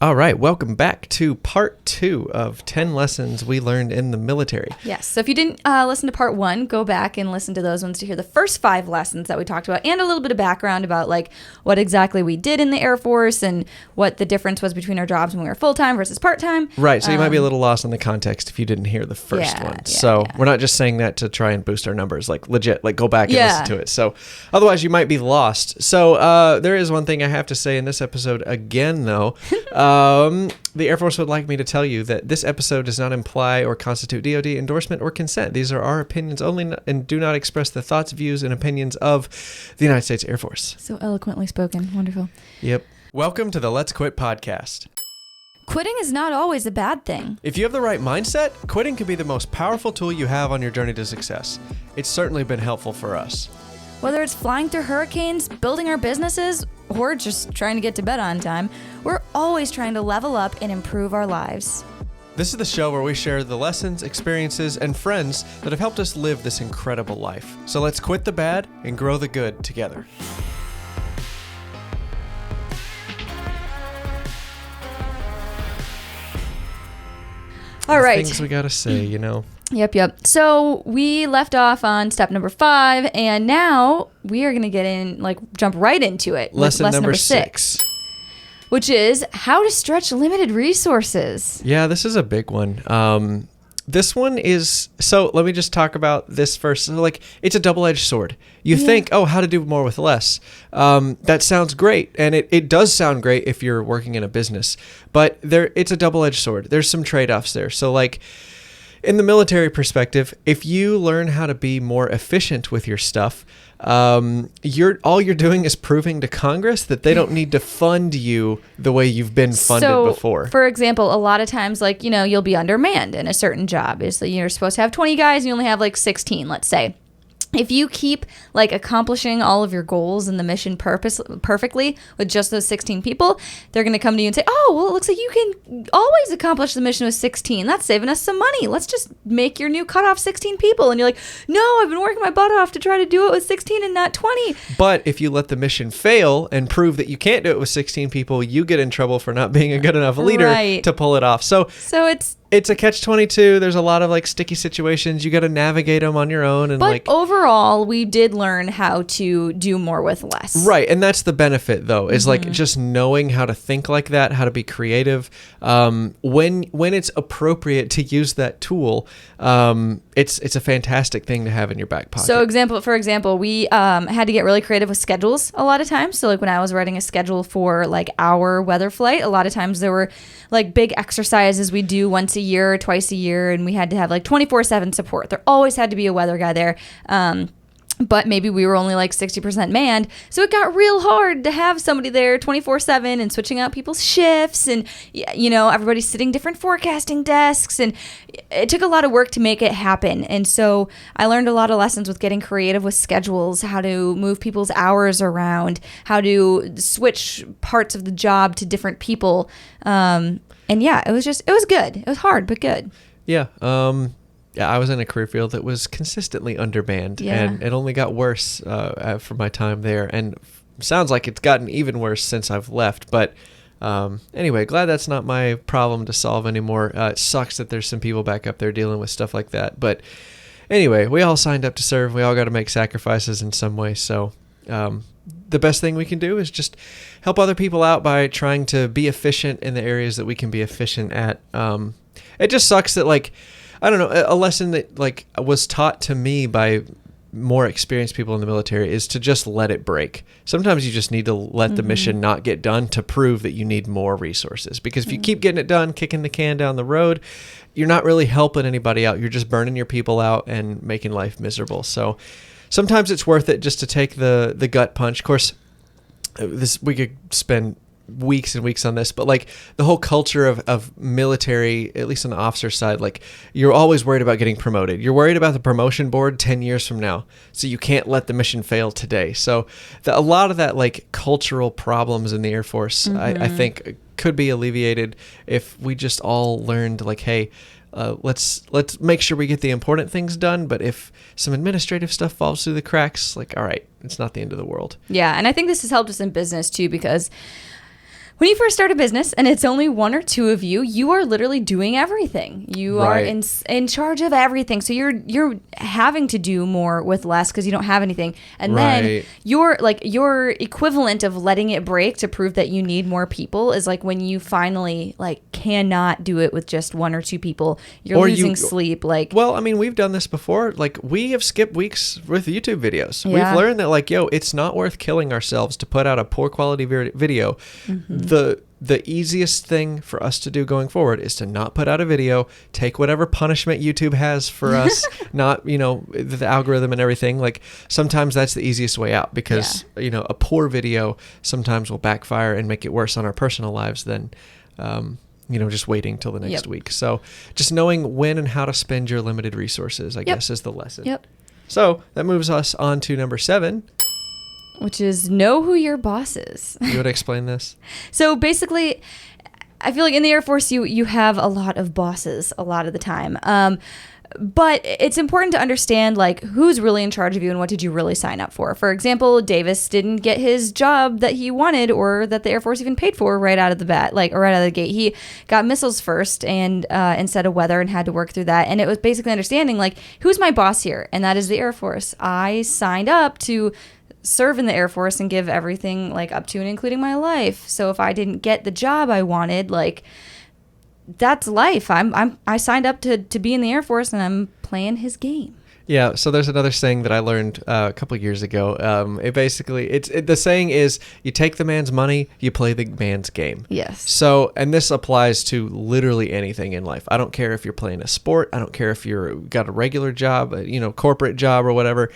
All right, welcome back to part 2 of 10 lessons we learned in the military. Yes, so if you didn't listen to part 1, go back and listen to those ones to hear the first 5 lessons that we talked about and a little bit of background about like what exactly we did in the Air Force and what the difference was between our jobs when we were full-time versus part-time. Right, so you might be a little lost on the context if you didn't hear the first one. So we're not just saying that to try and boost our numbers, like legit, like go back and listen to it. So otherwise you might be lost. So there is one thing I have to say in this episode again, though. The Air Force would like me to tell you that this episode does not imply or constitute DoD endorsement or consent. These are our opinions only and do not express the thoughts, views, and opinions of the United States Air Force. So eloquently spoken. Wonderful. Yep. Welcome to the Let's Quit podcast. Quitting is not always a bad thing. If you have the right mindset, quitting can be the most powerful tool you have on your journey to success. It's certainly been helpful for us. Whether it's flying through hurricanes, building our businesses, or just trying to get to bed on time, we're always trying to level up and improve our lives. This is the show where we share the lessons, experiences, and friends that have helped us live this incredible life. So let's quit the bad and grow the good together. All right. Things we gotta say, you know. Yep. So we left off on step number 5, and now we are going to jump right into it. Lesson number 6. Which is how to stretch limited resources. Yeah, this is a big one. This one is, so let me just talk about this first. So, it's a double-edged sword. You think, how to do more with less. That sounds great, and it does sound great if you're working in a business, but it's a double-edged sword. There's some trade-offs there. So, in the military perspective, if you learn how to be more efficient with your stuff, all you're doing is proving to Congress that they don't need to fund you the way you've been funded before. For example, a lot of times, you'll be undermanned in a certain job. So you're supposed to have 20 guys and you only have 16, let's say. If you keep accomplishing all of your goals and the mission perfectly with just those 16 people, they're going to come to you and say, oh, well, it looks like you can always accomplish the mission with 16. That's saving us some money. Let's just make your new cutoff 16 people. And you're like, no, I've been working my butt off to try to do it with 16 and not 20. But if you let the mission fail and prove that you can't do it with 16 people, you get in trouble for not being a good enough leader to pull it off. So it's a catch-22. There's a lot of sticky situations. You got to navigate them on your own. And overall, we did learn how to do more with less. Right, and that's the benefit, though, is just knowing how to think like that, how to be creative. When it's appropriate to use that tool, it's a fantastic thing to have in your back pocket. So, for example, we had to get really creative with schedules a lot of times. So, when I was writing a schedule for our weather flight, a lot of times there were big exercises we do once a year or twice a year, and we had to have 24/7 support. There always had to be a weather guy there. But maybe we were only 60% manned. So it got real hard to have somebody there 24/7 and switching out people's shifts and, everybody's sitting different forecasting desks. And it took a lot of work to make it happen. And so I learned a lot of lessons with getting creative with schedules, how to move people's hours around, how to switch parts of the job to different people. And it was good. It was hard, but good. Yeah. I was in a career field that was consistently undermanned, and it only got worse for my time there. And sounds like it's gotten even worse since I've left. But anyway, glad that's not my problem to solve anymore. It sucks that there's some people back up there dealing with stuff like that. But anyway, we all signed up to serve. We all got to make sacrifices in some way. So the best thing we can do is just help other people out by trying to be efficient in the areas that we can be efficient at. It just sucks that I don't know, a lesson that was taught to me by more experienced people in the military is to just let it break. Sometimes you just need to let the mission not get done to prove that you need more resources. Because if you keep getting it done, kicking the can down the road, you're not really helping anybody out. You're just burning your people out and making life miserable. So sometimes it's worth it just to take the gut punch. Of course, we could spend weeks and weeks on this, but the whole culture of military, at least on the officer side, you're always worried about getting promoted. You're worried about the promotion board 10 years from now, so you can't let the mission fail today. So a lot of that cultural problems in the Air Force, I think could be alleviated if we just all learned hey, let's make sure we get the important things done, but if some administrative stuff falls through the cracks, all right, it's not the end of the world. Yeah, and I think this has helped us in business too, because when you first start a business and it's only one or two of you, you are literally doing everything. You are in charge of everything. So you're having to do more with less because you don't have anything. And then your equivalent of letting it break to prove that you need more people is like when you finally like cannot do it with just one or two people. You're losing sleep. Like, well, I mean, we've done this before. Like, we have skipped weeks with YouTube videos. Yeah. We've learned that, like, it's not worth killing ourselves to put out a poor quality video. Mm-hmm. The easiest thing for us to do going forward is to not put out a video, take whatever punishment YouTube has for us, not, the algorithm and everything. Like, sometimes that's the easiest way out because, a poor video sometimes will backfire and make it worse on our personal lives than, just waiting till the next week. So just knowing when and how to spend your limited resources, I guess, is the lesson. Yep. So that moves us on to number 7. Which is know who your boss is. You would explain this? So basically, I feel like in the Air Force, you have a lot of bosses a lot of the time. But it's important to understand like who's really in charge of you and what did you really sign up for. For example, Davis didn't get his job that he wanted or that the Air Force even paid for right out of the bat, or right out of the gate. He got missiles first and instead of weather and had to work through that. And it was basically understanding like who's my boss here, and that is the Air Force. I signed up to serve in the Air Force and give everything like up to and including my life. So if I didn't get the job I wanted, like that's life. I signed up to be in the Air Force and I'm playing his game. Yeah, so there's another saying that I learned a couple of years ago. The saying is, you take the man's money, you play the man's game. Yes. So, and this applies to literally anything in life. I don't care if you're playing a sport. I don't care if you've got a regular job, corporate job or whatever.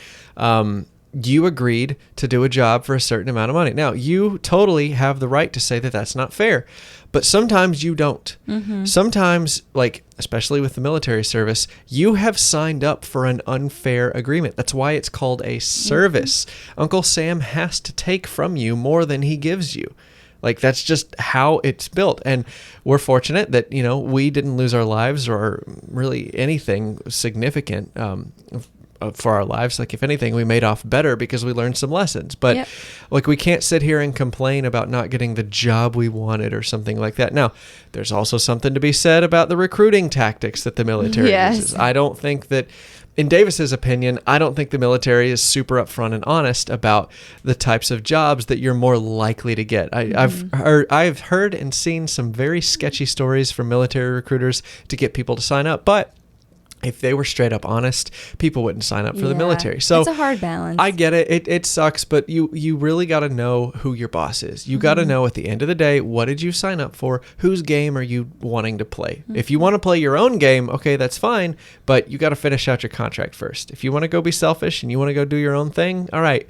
You agreed to do a job for a certain amount of money. Now, you totally have the right to say that that's not fair, but sometimes you don't. Mm-hmm. Sometimes, especially with the military service, you have signed up for an unfair agreement. That's why it's called a service. Mm-hmm. Uncle Sam has to take from you more than he gives you. That's just how it's built. And we're fortunate that, we didn't lose our lives or really anything significant for our lives. If anything, we made off better because we learned some lessons. But we can't sit here and complain about not getting the job we wanted or something like that. Now, there's also something to be said about the recruiting tactics that the military uses. I don't think that, in Davis's opinion, I don't think the military is super upfront and honest about the types of jobs that you're more likely to get. I've heard and seen some very sketchy stories from military recruiters to get people to sign up, but if they were straight up honest, people wouldn't sign up for the military. So it's a hard balance. I get it. It sucks, but you really got to know who your boss is. You got to know at the end of the day, what did you sign up for? Whose game are you wanting to play? Mm-hmm. If you want to play your own game, okay, that's fine, but you got to finish out your contract first. If you want to go be selfish and you want to go do your own thing, all right.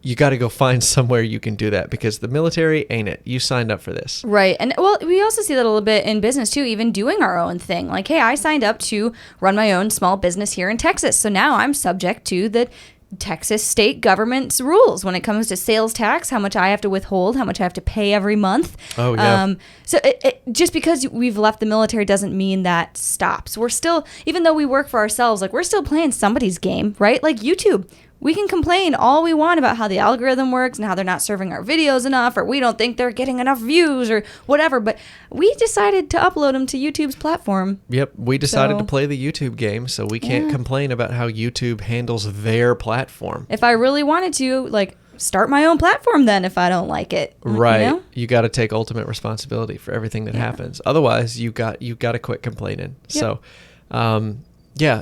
You got to go find somewhere you can do that because the military ain't it. You signed up for this. Right. And we also see that a little bit in business too, even doing our own thing. Like, hey, I signed up to run my own small business here in Texas. So now I'm subject to the Texas state government's rules when it comes to sales tax, how much I have to withhold, how much I have to pay every month. Oh, yeah. So it just because we've left the military doesn't mean that stops. We're still, even though we work for ourselves, we're still playing somebody's game, right? Like YouTube. We can complain all we want about how the algorithm works and how they're not serving our videos enough, or we don't think they're getting enough views or whatever, but we decided to upload them to YouTube's platform. Yep, we decided to play the YouTube game, so we can't complain about how YouTube handles their platform. If I really wanted to, start my own platform then if I don't like it. Right. You got to take ultimate responsibility for everything that happens. Otherwise, you got to quit complaining. Yep. So,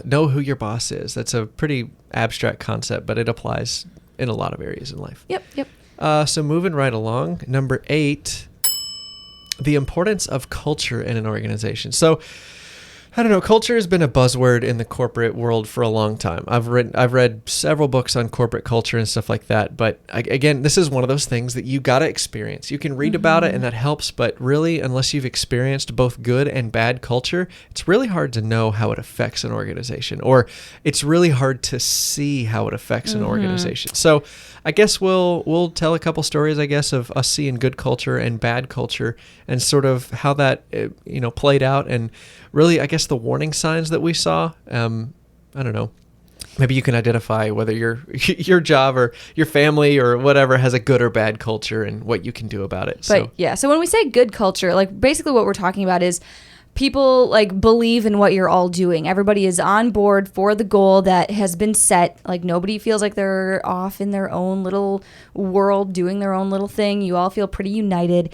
know who your boss is. That's a pretty abstract concept, but it applies in a lot of areas in life. Yep. So moving right along, number 8, the importance of culture in an organization. So, I don't know, culture has been a buzzword in the corporate world for a long time. I've read several books on corporate culture and stuff like that, but again, this is one of those things that you got to experience. You can read about it and that helps, but really, unless you've experienced both good and bad culture, it's really hard to know how it affects an organization, or it's really hard to see how it affects an organization. So I guess we'll tell a couple stories, I guess, of us seeing good culture and bad culture and sort of how that, played out, and really, I guess, the warning signs that we saw. I don't know. maybe you can identify whether your job or your family or whatever has a good or bad culture and what you can do about it. But so when we say good culture, like basically what we're talking about is people like believe in what you're all doing. Everybody is on board for the goal that has been set. Like nobody feels like they're off in their own little world doing their own little thing. You all feel pretty united.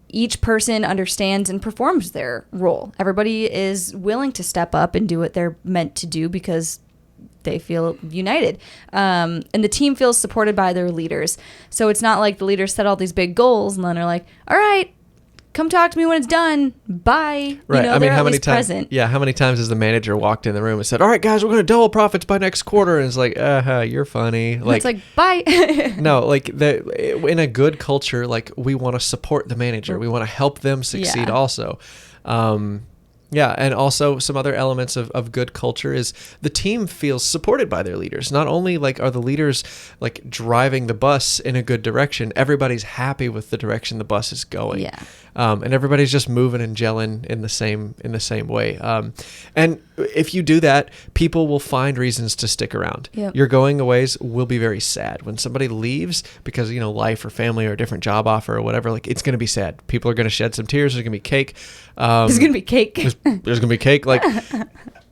Each person understands and performs their role. Everybody is willing to step up and do what they're meant to do because they feel united. And the team feels supported by their leaders. So it's not like the leaders set all these big goals and then are like, all right, come talk to me when it's done. Bye. Right. You know, how many times? Yeah. How many times has the manager walked in the room and said, all right, guys, we're going to double profits by next quarter. And it's like, you're funny. Like, it's like, bye. No, like in a good culture, like we want to support the manager. We want to help them succeed also. Yeah, and also some other elements of good culture is the team feels supported by their leaders. Not only like are the leaders like driving the bus in a good direction, everybody's happy with the direction the bus is going. Yeah. And everybody's just moving and gelling in the same way. And if you do that, people will find reasons to stick around. Yep. Your going aways will be very sad. When somebody leaves because, life or family or a different job offer or whatever, like it's going to be sad. People are going to shed some tears. There's going to be cake. There's going to be cake. There's going to be cake. Like,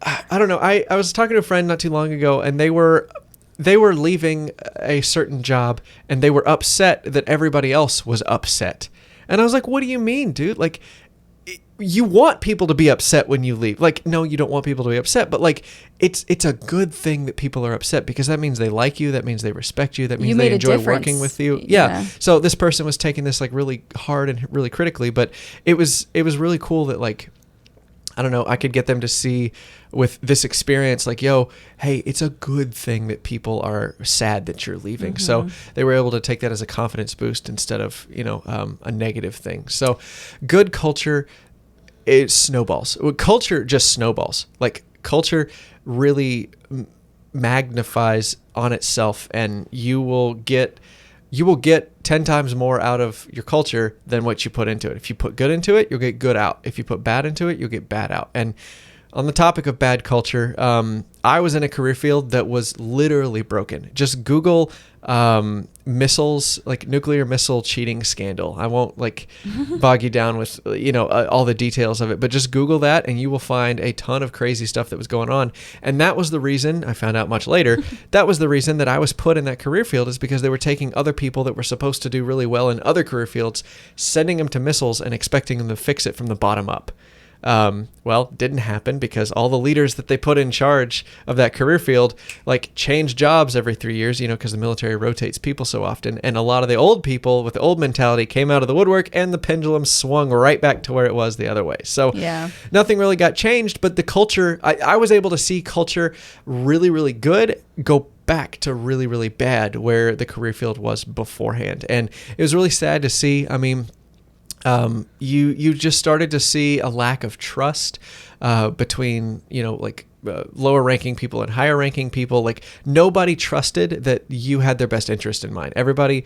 I don't know. I was talking to a friend not too long ago and they were leaving a certain job and they were upset that everybody else was upset. And I was like, what do you mean, dude? Like, you want people to be upset when you leave. Like, no, you don't want people to be upset, but like, it's a good thing that people are upset because that means they like you. That means they respect you. That means they enjoy working with you. Yeah. So this person was taking this like really hard and really critically, but it was really cool that like, I don't know, I could get them to see with this experience, like, yo, hey, it's a good thing that people are sad that you're leaving. Mm-hmm. So they were able to take that as a confidence boost instead of, a negative thing. So good culture, it snowballs. Culture just snowballs. Like culture really magnifies on itself and you will get 10 times more out of your culture than what you put into it. If you put good into it, you'll get good out. If you put bad into it, you'll get bad out. And on the topic of bad culture, I was in a career field that was literally broken. Just Google missiles, like nuclear missile cheating scandal. I won't like bog you down with, all the details of it, but just Google that and you will find a ton of crazy stuff that was going on. And that was the reason, I found out much later, that was the reason that I was put in that career field is because they were taking other people that were supposed to do really well in other career fields, sending them to missiles and expecting them to fix it from the bottom up. Well, didn't happen because all the leaders that they put in charge of that career field, like change jobs every 3 years, because the military rotates people so often. And a lot of the old people with the old mentality came out of the woodwork and the pendulum swung right back to where it was the other way. So nothing really got changed, but the culture, I was able to see culture really, really good go back to really, really bad where the career field was beforehand. And it was really sad to see. I mean, you just started to see a lack of trust between, lower ranking people and higher ranking people. Like nobody trusted that you had their best interest in mind. Everybody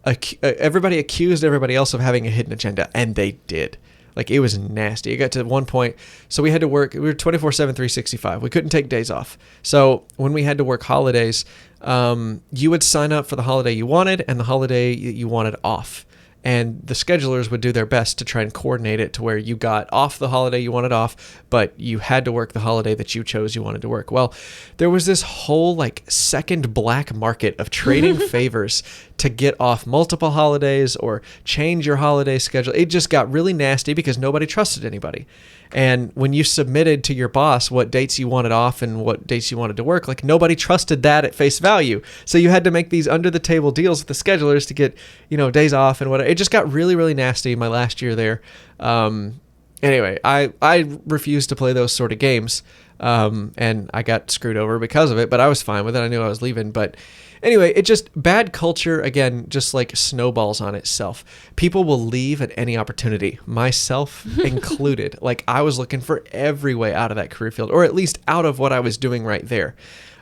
accused everybody else of having a hidden agenda, and they did. Like it was nasty. It got to one point, so we had to work. We were 24/7, 365. We couldn't take days off. So when we had to work holidays, you would sign up for the holiday you wanted and the holiday you wanted off. And the schedulers would do their best to try and coordinate it to where you got off the holiday you wanted off, but you had to work the holiday that you chose you wanted to work. Well, there was this whole like second black market of trading favors to get off multiple holidays or change your holiday schedule. It just got really nasty because nobody trusted anybody. And when you submitted to your boss what dates you wanted off and what dates you wanted to work, like nobody trusted that at face value. So you had to make these under the table deals with the schedulers to get, days off and whatever. It just got really, really nasty my last year there. Anyway, I refused to play those sort of games. And I got screwed over because of it, but I was fine with it. I knew I was leaving, but anyway, it just, bad culture, again, just like snowballs on itself. People will leave at any opportunity, myself included. Like I was looking for every way out of that career field, or at least out of what I was doing right there.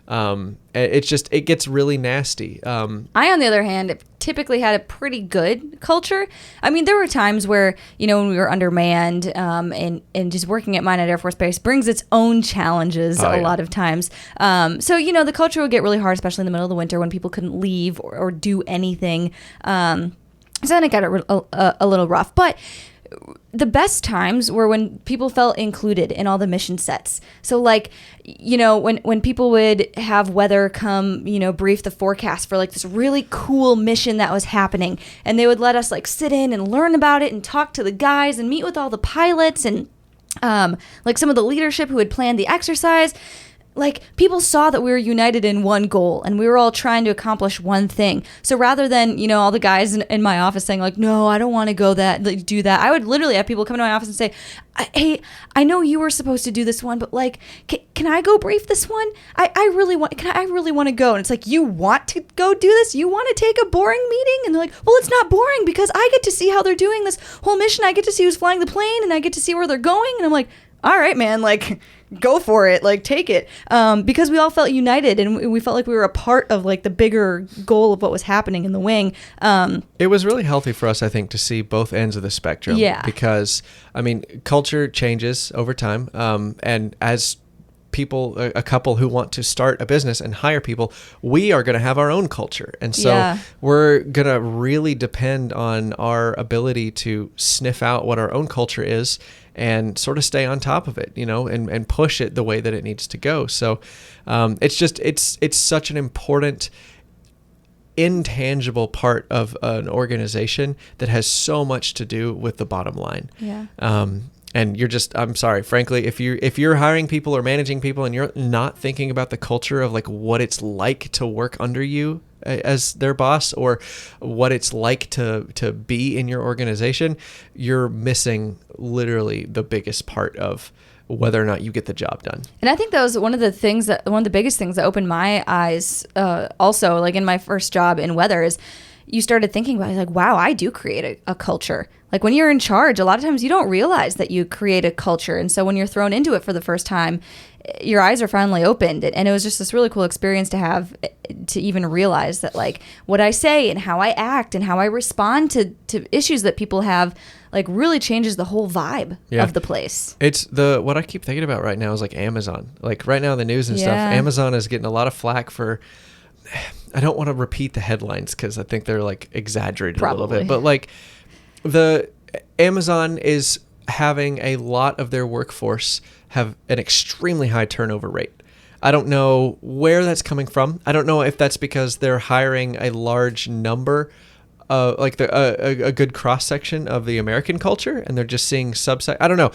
It gets really nasty. I, on the other hand, typically had a pretty good culture. I mean, there were times where, when we were undermanned, and just working at Minot Air Force Base brings its own challenges a lot of times. So, the culture would get really hard, especially in the middle of the winter when people couldn't leave or do anything. So then it got a little rough. But the best times were when people felt included in all the mission sets. So when people would have weather come, brief the forecast for this really cool mission that was happening, and they would let us sit in and learn about it and talk to the guys and meet with all the pilots and some of the leadership who had planned the exercise. People saw that we were united in one goal and we were all trying to accomplish one thing. So rather than, all the guys in my office saying no, I don't want to go do that. I would literally have people come to my office and say, hey, I know you were supposed to do this one, but can I go brief this one? I really want to go. And it's you want to go do this? You want to take a boring meeting? And they're well, it's not boring because I get to see how they're doing this whole mission. I get to see who's flying the plane and I get to see where they're going. And I'm all right, man, go for it, take it. Because we all felt united and we felt like we were a part of the bigger goal of what was happening in the wing. It was really healthy for us, I think, to see both ends of the spectrum. Yeah. Because, culture changes over time. And as people, a couple who want to start a business and hire people, we are going to have our own culture. And so we're going to really depend on our ability to sniff out what our own culture is and sort of stay on top of it, and push it the way that it needs to go. So it's such an important, intangible part of an organization that has so much to do with the bottom line. Yeah. And I'm sorry, frankly, if you're hiring people or managing people and you're not thinking about the culture of what it's like to work under you as their boss or what it's like to be in your organization, you're missing literally the biggest part of whether or not you get the job done. And I think that was one of the biggest things that opened my eyes, also in my first job in weather, is you started thinking about it, wow, I do create a culture. When you're in charge, a lot of times you don't realize that you create a culture. And so when you're thrown into it for the first time, your eyes are finally opened. And it was just this really cool experience to have, to even realize that what I say and how I act and how I respond to issues that people have, really changes the whole vibe of the place. It's what I keep thinking about right now is Amazon. Right now in the news and stuff, Amazon is getting a lot of flack for, I don't want to repeat the headlines because I think they're exaggerated a little bit, but the Amazon is having a lot of their workforce have an extremely high turnover rate. I don't know where that's coming from. I don't know if that's because they're hiring a large number, a good cross section of the American culture, and they're just seeing subset. I don't know.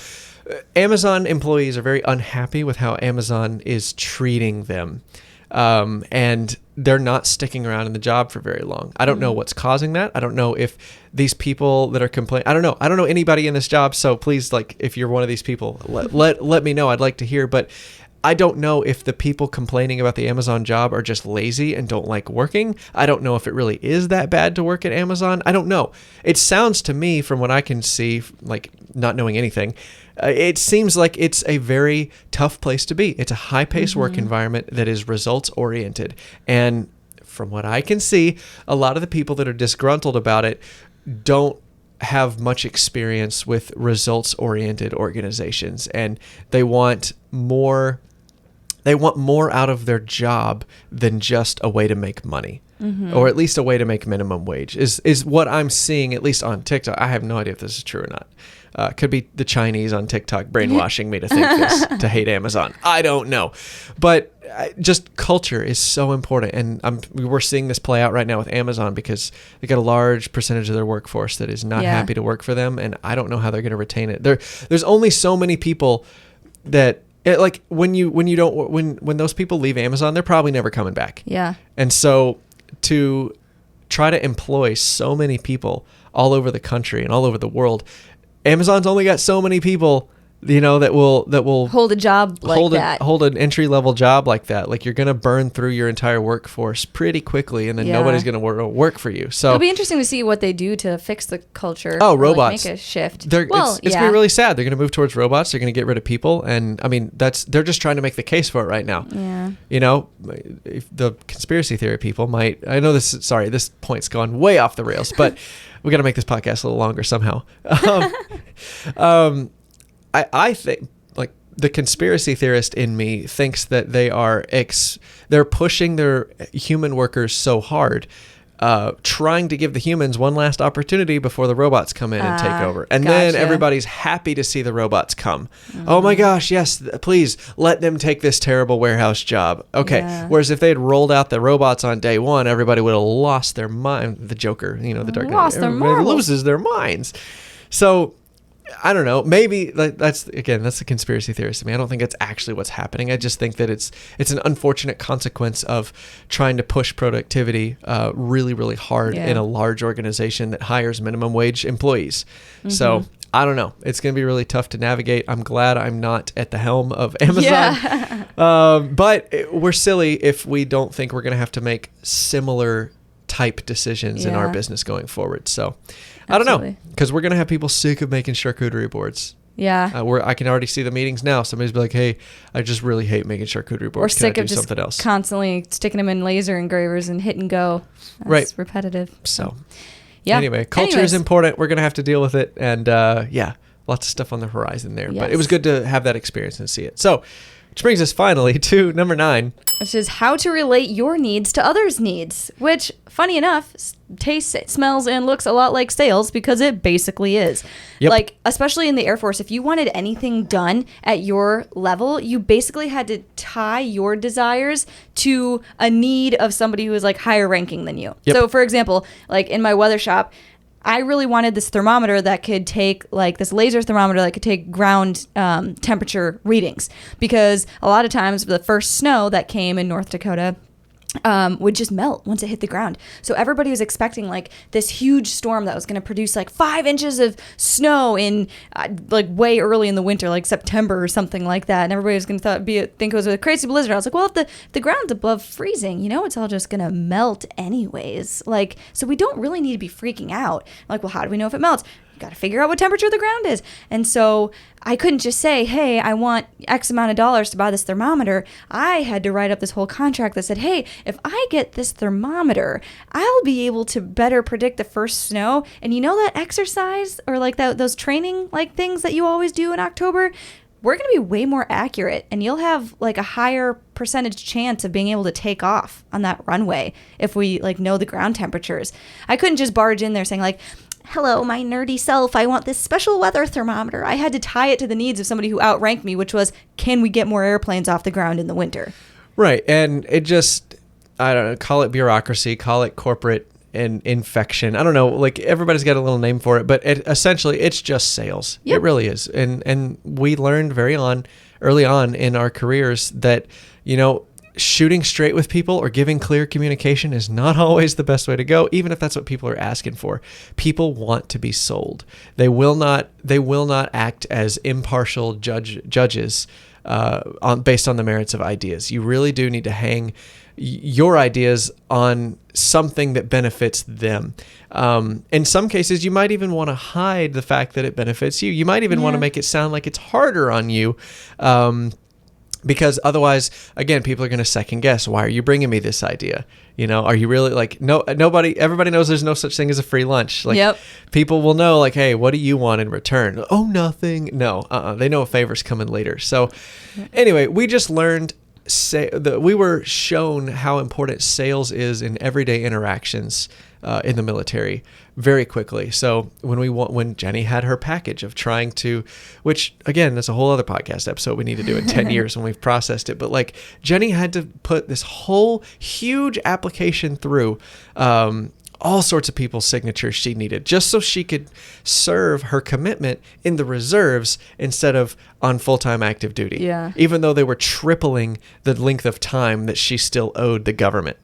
Amazon employees are very unhappy with how Amazon is treating them. And they're not sticking around in the job for very long. I don't know what's causing that. I don't know if these people that are complaining, I don't know anybody in this job. So please, if you're one of these people, let me know. I'd like to hear, but I don't know if the people complaining about the Amazon job are just lazy and don't like working. I don't know if it really is that bad to work at Amazon. I don't know. It sounds to me, from what I can see, not knowing anything, it seems like it's a very tough place to be. It's a high-paced work environment that is results-oriented. And from what I can see, a lot of the people that are disgruntled about it don't have much experience with results-oriented organizations. And they want more out of their job than just a way to make money. Or at least a way to make minimum wage is what I'm seeing, at least on TikTok. I have no idea if this is true or not. Could be the Chinese on TikTok brainwashing me to think this, to hate Amazon. I don't know. But just culture is so important. And we're seeing this play out right now with Amazon because they got a large percentage of their workforce that is not happy to work for them. And I don't know how they're going to retain it. There's only so many people that... when those people leave Amazon, they're probably never coming back. Yeah. And so to try to employ so many people all over the country and all over the world, Amazon's only got so many people that will hold a job like that. Hold an entry level job like that. Like you're going to burn through your entire workforce pretty quickly, and then nobody's going to work for you. So it'll be interesting to see what they do to fix the culture. Oh, robots. Make a shift. It's going to be really sad. They're going to move towards robots. They're going to get rid of people. And I mean, they're just trying to make the case for it right now. Yeah. If the conspiracy theory people might, I know this point's gone way off the rails, but we got to make this podcast a little longer somehow. I think like the conspiracy theorist in me thinks that they're pushing their human workers so hard, trying to give the humans one last opportunity before the robots come in and take over. And then everybody's happy to see the robots come. Mm-hmm. Oh my gosh, yes, please let them take this terrible warehouse job. Okay. Yeah. Whereas if they had rolled out the robots on day one, everybody would have lost their mind. The Joker, the Dark Knight, lost their everybody loses their minds. So I don't know. Maybe that's the conspiracy theorist to me. I don't think that's actually what's happening. I just think that it's an unfortunate consequence of trying to push productivity really, really hard in a large organization that hires minimum wage employees. Mm-hmm. So I don't know. It's going to be really tough to navigate. I'm glad I'm not at the helm of Amazon. Yeah. But we're silly if we don't think we're going to have to make similar type decisions in our business going forward. So I don't know, because we're going to have people sick of making charcuterie boards. Yeah. I can already see the meetings now. Somebody's be like, hey, I just really hate making charcuterie boards. Or sick of just constantly sticking them in laser engravers and hit and go. That's repetitive. So anyway, culture is important. We're going to have to deal with it. And lots of stuff on the horizon there. Yes. But it was good to have that experience and see it. So which brings us finally to number 9. Which is how to relate your needs to others' needs. Which, funny enough, tastes, smells, and looks a lot like sales because it basically is. Yep. Like, especially in the Air Force, if you wanted anything done at your level, you basically had to tie your desires to a need of somebody who was like higher ranking than you. Yep. So, for example, like in my weather shop, I really wanted this thermometer that could take, like this laser thermometer that could take ground temperature readings, because a lot of times the first snow that came in North Dakota would just melt once it hit the ground. So everybody was expecting like this huge storm that was going to produce like 5 inches of snow in like way early in the winter, like September or something like that. And everybody was going to think it was a crazy blizzard. I was like, well, if the ground's above freezing, it's all just going to melt anyways. Like, so we don't really need to be freaking out. I'm like, well, how do we know if it melts? Got to figure out what temperature the ground is. And so I couldn't just say, hey, I want X amount of dollars to buy this thermometer. I had to write up this whole contract that said, hey, if I get this thermometer, I'll be able to better predict the first snow. And that exercise or like those training like things that you always do in October, we're going to be way more accurate, and you'll have like a higher percentage chance of being able to take off on that runway if we like know the ground temperatures. I couldn't just barge in there saying like, hello, my nerdy self, I want this special weather thermometer. I had to tie it to the needs of somebody who outranked me, which was, can we get more airplanes off the ground in the winter? Right. And it just, I don't know, call it bureaucracy, call it corporate and infection. I don't know, like everybody's got a little name for it, but essentially it's just sales. Yep. It really is. And we learned early on in our careers that, shooting straight with people or giving clear communication is not always the best way to go, even if that's what people are asking for. People want to be sold. They will not act as impartial judges based on the merits of ideas. You really do need to hang your ideas on something that benefits them. In some cases, you might even want to hide the fact that it benefits you. You might even want to make it sound like it's harder on you. Because otherwise, again, people are going to second guess. Why are you bringing me this idea? Are you really like, everybody knows there's no such thing as a free lunch. Like people will know like, hey, what do you want in return? Oh, nothing. No, they know a favor's coming later. So anyway, we just learned we were shown how important sales is in everyday interactions in the military very quickly. So when Jennie had her package of trying to, which again, that's a whole other podcast episode we need to do in 10 years when we've processed it. But like Jennie had to put this whole huge application through all sorts of people's signatures she needed just so she could serve her commitment in the reserves instead of on full-time active duty. Yeah. Even though they were tripling the length of time that she still owed the government.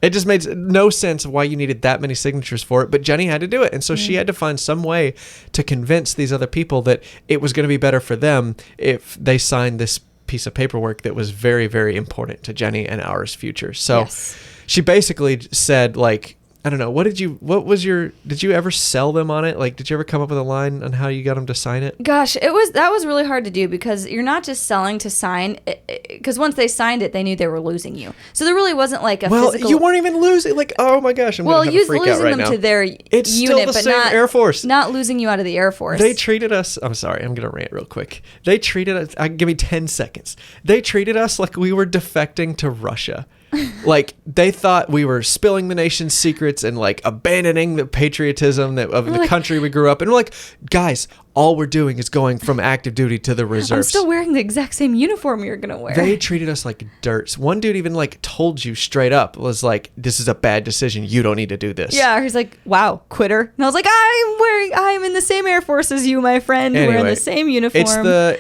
It just made no sense of why you needed that many signatures for it, but Jennie had to do it. And so she had to find some way to convince these other people that it was going to be better for them if they signed this piece of paperwork that was very, very important to Jennie and ours future. So she basically said, like, I don't know, did you ever sell them on it? Like, did you ever come up with a line on how you got them to sign it? Gosh, that was really hard to do because you're not just selling to sign, because once they signed it, they knew they were losing you. So there really wasn't like a physical... Well, you weren't even losing, like, oh my gosh, I'm going to have a freak out right now. Well, losing them to their it's unit, still the but same not Air Force. Not losing you out of the Air Force. They treated us, I'm sorry, I'm going to rant real quick. They treated us, give me 10 seconds. They treated us like we were defecting to Russia. Like, they thought we were spilling the nation's secrets and, like, abandoning the patriotism of the country we grew up in. We're like, guys, all we're doing is going from active duty to the reserves. I'm still wearing the exact same uniform you're going to wear. They treated us like dirt. One dude even, like, told you straight up, was like, this is a bad decision. You don't need to do this. Yeah, he's like, wow, quitter. And I was like, I'm in the same Air Force as you, my friend. Anyway, wearing the same uniform.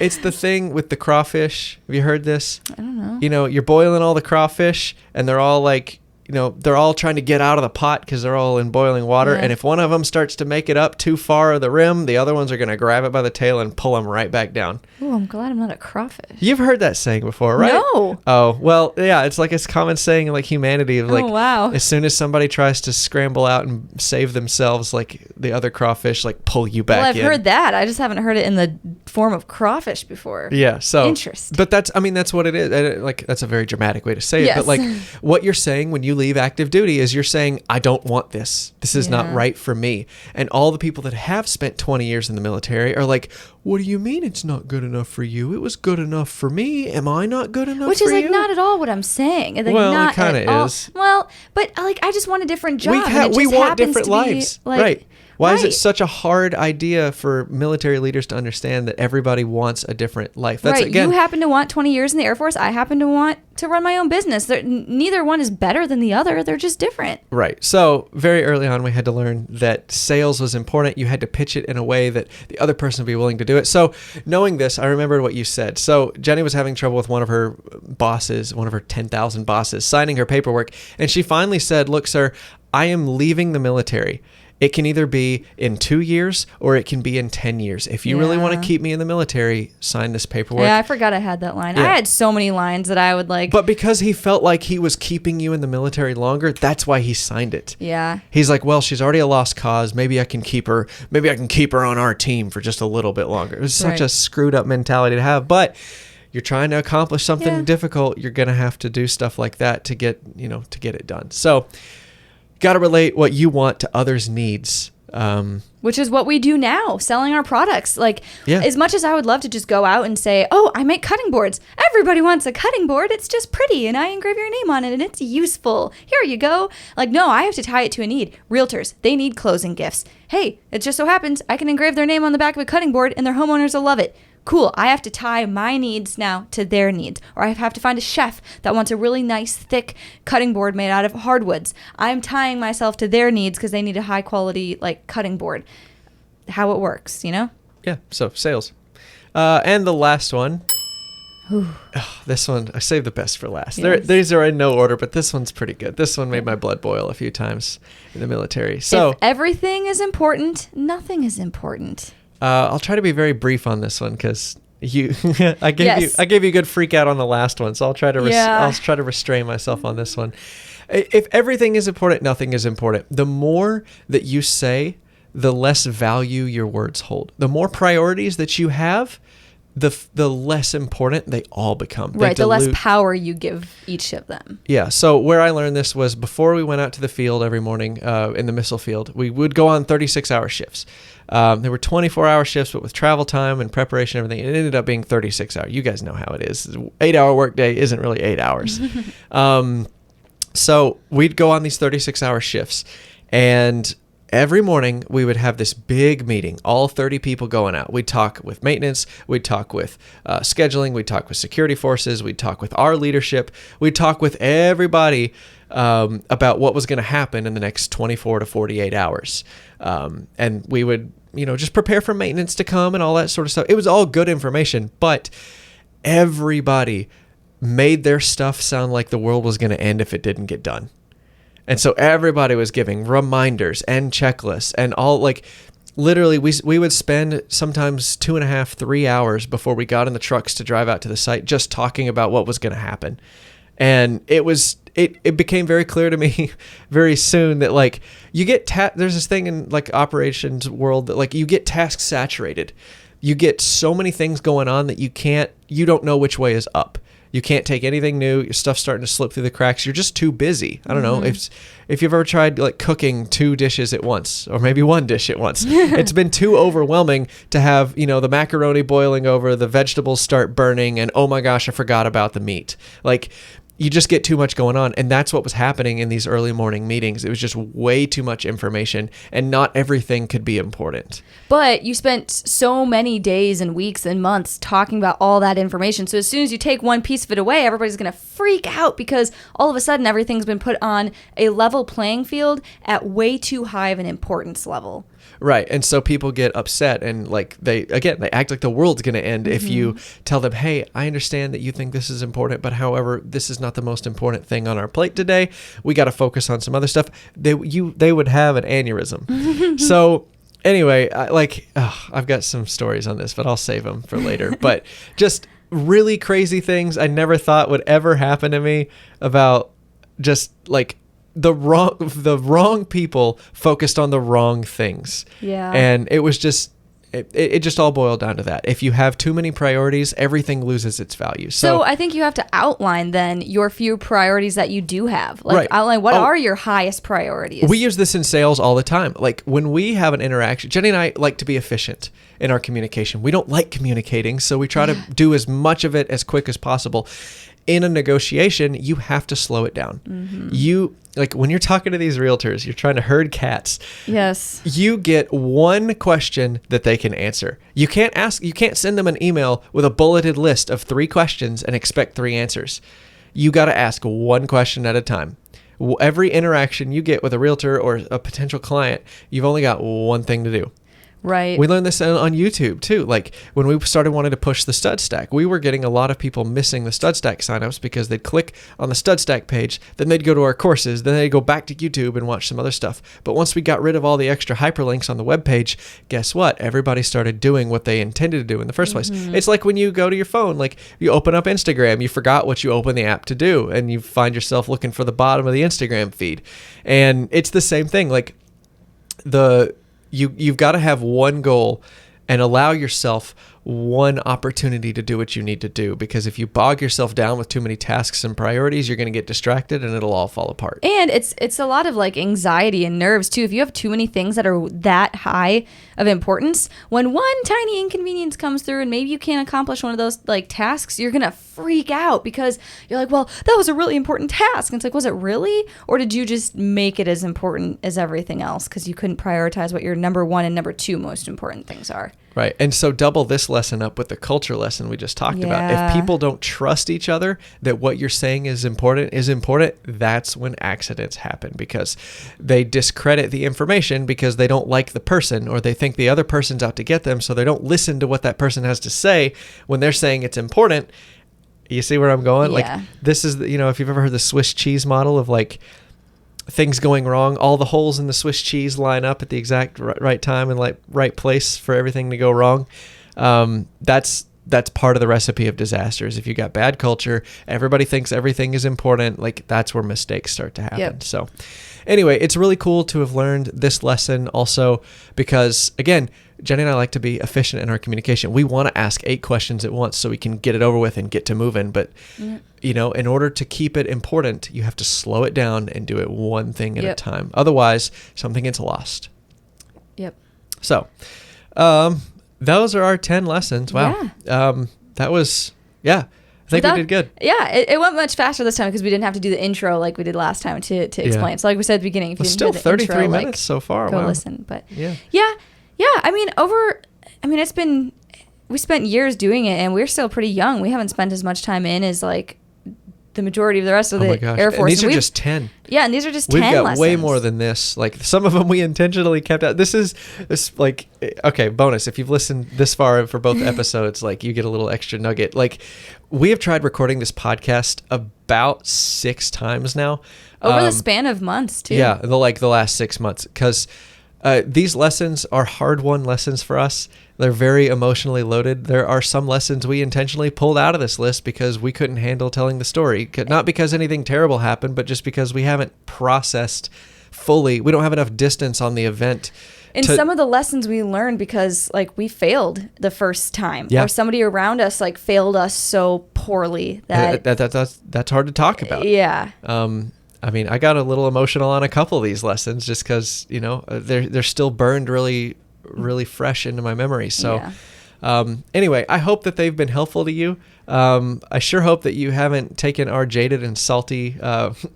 It's the thing with the crawfish. Have you heard this? I don't know. You know, you're boiling all the crawfish and they're all like, you know, they're all trying to get out of the pot because they're all in boiling water. Yeah. And if one of them starts to make it up too far of the rim, the other ones are going to grab it by the tail and pull them right back down. Oh, I'm glad I'm not a crawfish. You've heard that saying before, right? No. Oh, well, yeah, it's like a common saying in like humanity of like, oh, wow. As soon as somebody tries to scramble out and save themselves, like the other crawfish like pull you back in. Well, I've heard that. I just haven't heard it in the form of crawfish before. Yeah, so interesting. But that's what it is. Like, that's a very dramatic way to say it. But like, what you're saying when you leave active duty is you're saying, I don't want this. This is not right for me. And all the people that have spent 20 years in the military are like, what do you mean it's not good enough for you? It was good enough for me. Am I not good enough Which for you? Which is like not at all what I'm saying. Like, well, not it kind of is. Well, but like, I just want a different job. We want different lives. Like, right. Why is it such a hard idea for military leaders to understand that everybody wants a different life? That's, right. Again, you happen to want 20 years in the Air Force. I happen to want to run my own business. Neither one is better than the other. They're just different. Right. So very early on, we had to learn that sales was important. You had to pitch it in a way that the other person would be willing to do it. So knowing this, I remembered what you said. So Jennie was having trouble with one of her bosses, one of her 10,000 bosses, signing her paperwork. And she finally said, look, sir, I am leaving the military. It can either be in 2 years or it can be in 10 years. If you really want to keep me in the military, sign this paperwork. Yeah, I forgot I had that line. Yeah. I had so many lines that I would like. But because he felt like he was keeping you in the military longer, that's why he signed it. Yeah. He's like, well, she's already a lost cause. Maybe I can keep her. Maybe I can keep her on our team for just a little bit longer. It was such a screwed up mentality to have. But you're trying to accomplish something difficult. You're going to have to do stuff like that to get it done. So got to relate what you want to others' needs. Which is what we do now, selling our products. Like, as much as I would love to just go out and say, oh, I make cutting boards. Everybody wants a cutting board. It's just pretty, and I engrave your name on it, and it's useful. Here you go. Like, no, I have to tie it to a need. Realtors, they need closing gifts. Hey, it just so happens I can engrave their name on the back of a cutting board, and their homeowners will love it. Cool, I have to tie my needs now to their needs. Or I have to find a chef that wants a really nice, thick cutting board made out of hardwoods. I'm tying myself to their needs because they need a high quality, like, cutting board. How it works, you know? Yeah, so sales. And the last one. This one, I saved the best for last. Yes. These are in no order, but this one's pretty good. This one made my blood boil a few times in the military. So if everything is important, nothing is important. I'll try to be very brief on this one because I gave you a good freak out on the last one, so I'll try to restrain myself on this one. If everything is important, nothing is important. The more that you say, the less value your words hold. The more priorities that you have, the less important they all become. Right, the less power you give each of them. Yeah, so where I learned this was before we went out to the field every morning in the missile field, we would go on 36-hour shifts. There were 24-hour shifts, but with travel time and preparation and everything, it ended up being 36 hours. You guys know how it is. 8-hour workday isn't really 8 hours. So we'd go on these 36-hour shifts, and every morning we would have this big meeting, all 30 people going out. We'd talk with maintenance, we'd talk with scheduling, we'd talk with security forces, we'd talk with our leadership, we'd talk with everybody about what was going to happen in the next 24 to 48 hours. And we would, just prepare for maintenance to come and all that sort of stuff. It was all good information, but everybody made their stuff sound like the world was going to end if it didn't get done. And so everybody was giving reminders and checklists and all, like, literally we would spend sometimes 2.5, 3 hours before we got in the trucks to drive out to the site just talking about what was going to happen. And it became very clear to me very soon that, like, you get there's this thing in, like, operations world that, like, you get task saturated. You get so many things going on that you don't know which way is up. You can't take anything new. Your stuff's starting to slip through the cracks. You're just too busy. I don't know if you've ever tried, like, cooking 2 dishes at once, or maybe 1 dish at once. It's been too overwhelming to have, the macaroni boiling over, the vegetables start burning, and oh my gosh, I forgot about the meat. Like, you just get too much going on. And that's what was happening in these early morning meetings. It was just way too much information, and not everything could be important. But you spent so many days and weeks and months talking about all that information. So as soon as you take one piece of it away, everybody's going to freak out because all of a sudden everything's been put on a level playing field at way too high of an importance level. Right. And so people get upset, and, like, they act like the world's going to end if you tell them, hey, I understand that you think this is important, but however, this is not the most important thing on our plate today. We got to focus on some other stuff. They would have an aneurysm. So anyway, I've got some stories on this, but I'll save them for later. But just really crazy things I never thought would ever happen to me about just, like, the wrong people focused on the wrong things. Yeah. And it was just, it just all boiled down to that. If you have too many priorities, everything loses its value. So I think you have to outline then your few priorities that you do have. Like, right. Outline what are your highest priorities. We use this in sales all the time. Like, when we have an interaction, Jennie and I like to be efficient in our communication. We don't like communicating, so we try to do as much of it as quick as possible. In a negotiation, you have to slow it down. Like, when you're talking to these realtors, you're trying to herd cats. Yes. You get one question that they can answer. You can't send them an email with a bulleted list of 3 questions and expect 3 answers. You got to ask one question at a time. Every interaction you get with a realtor or a potential client, you've only got one thing to do. Right. We learned this on YouTube too. Like, when we started wanting to push the stud stack, we were getting a lot of people missing the stud stack signups because they'd click on the stud stack page, then they'd go to our courses, then they'd go back to YouTube and watch some other stuff. But once we got rid of all the extra hyperlinks on the webpage, guess what? Everybody started doing what they intended to do in the first place. It's like when you go to your phone, like, you open up Instagram, you forgot what you opened the app to do, and you find yourself looking for the bottom of the Instagram feed. And it's the same thing. Like, You've got to have one goal and allow yourself one opportunity to do what you need to do, because if you bog yourself down with too many tasks and priorities, you're going to get distracted and it'll all fall apart. And it's a lot of, like, anxiety and nerves too. If you have too many things that are that high of importance, when one tiny inconvenience comes through and maybe you can't accomplish one of those, like, tasks, you're going to freak out because you're like, well, that was a really important task. And it's like, was it really? Or did you just make it as important as everything else because you couldn't prioritize what your number 1 and number 2 most important things are? Right. And so double this lesson up with the culture lesson we just talked about. If people don't trust each other that what you're saying is important, that's when accidents happen, because they discredit the information because they don't like the person, or they think the other person's out to get them, so they don't listen to what that person has to say when they're saying it's important. You see where I'm going? Yeah. Like, this is, if you've ever heard the Swiss cheese model of, like, things going wrong, all the holes in the Swiss cheese line up at the exact right time and, like, right place for everything to go wrong. That's part of the recipe of disasters. If you got bad culture, everybody thinks everything is important. Like, that's where mistakes start to happen. Yep. So anyway, it's really cool to have learned this lesson also because, again, Jennie and I like to be efficient in our communication. We want to ask 8 questions at once so we can get it over with and get to moving. But, in order to keep it important, you have to slow it down and do it one thing at a time. Otherwise, something gets lost. Yep. So, those are our 10 lessons. Wow. Yeah. That was, I think we did good. Yeah, it went much faster this time because we didn't have to do the intro like we did last time to explain. Yeah. So like we said at the beginning, if you didn't still hear the 33 intro, minutes so far. Go wow. listen. But yeah. We spent years doing it and we're still pretty young. We haven't spent as much time in as, like, the majority of the rest of the Air Force. And these are just 10. Yeah, and these are just 10 lessons. We've got lessons. way more than this. Like, some of them we intentionally kept out. This like, okay, bonus. If you've listened this far for both episodes, like, you get a little extra nugget. Like, we have tried recording this podcast about 6 times now. Over the span of months, too. Yeah, the last 6 months. Because these lessons are hard-won lessons for us. They're very emotionally loaded. There are some lessons we intentionally pulled out of this list because we couldn't handle telling the story. Not because anything terrible happened, but just because we haven't processed fully. We don't have enough distance on the event. And some of the lessons we learned because like we failed the first time, or somebody around us like failed us so poorly that's hard to talk about. Yeah. I mean, I got a little emotional on a couple of these lessons just because, you know, they're still burned really, really fresh into my memory. So anyway, I hope that they've been helpful to you. I sure hope that you haven't taken our jaded and salty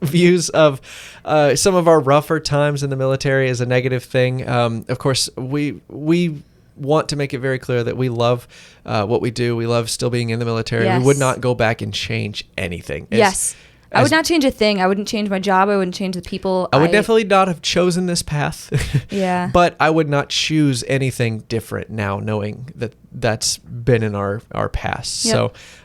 views of some of our rougher times in the military as a negative thing. Of course, we want to make it very clear that we love what we do. We love still being in the military. Yes. We would not go back and change anything. Yes. I would not change a thing. I wouldn't change my job. I wouldn't change the people. I would definitely not have chosen this path. Yeah. But I would not choose anything different now, knowing that that's been in our past. Yep.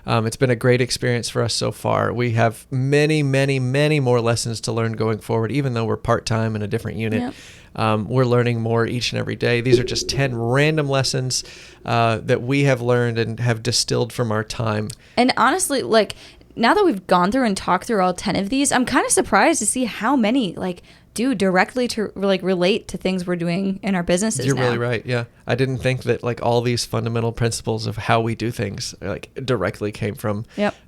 So it's been a great experience for us so far. We have many, many, many more lessons to learn going forward, even though we're part-time in a different unit. Yep. We're learning more each and every day. These are just 10 random lessons that we have learned and have distilled from our time. And honestly, like, now that we've gone through and talked through all 10 of these, I'm kind of surprised to see how many like do directly to like relate to things we're doing in our businesses. You're really right. Yeah. I didn't think that like all these fundamental principles of how we do things like directly came from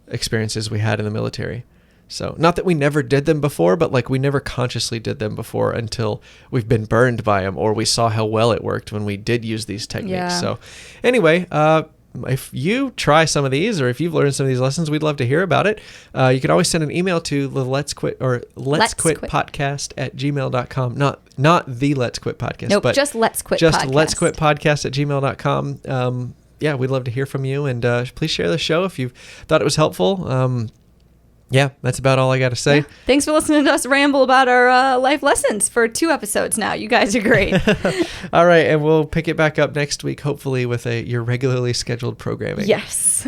experiences we had in the military. So not that we never did them before, but like we never consciously did them before until we've been burned by them or we saw how well it worked when we did use these techniques. Yeah. So anyway, if you try some of these or if you've learned some of these lessons, we'd love to hear about it. You can always send an email to the Let's Quit podcast at gmail.com. Not the Let's Quit podcast. Nope, but just Let's Quit just podcast. Let's Quit podcast at gmail.com. Yeah, we'd love to hear from you. And please share the show if you thought it was helpful. Yeah, that's about all I got to say. Yeah. Thanks for listening to us ramble about our life lessons for 2 episodes now. You guys are great. All right, and we'll pick it back up next week, hopefully with your regularly scheduled programming. Yes.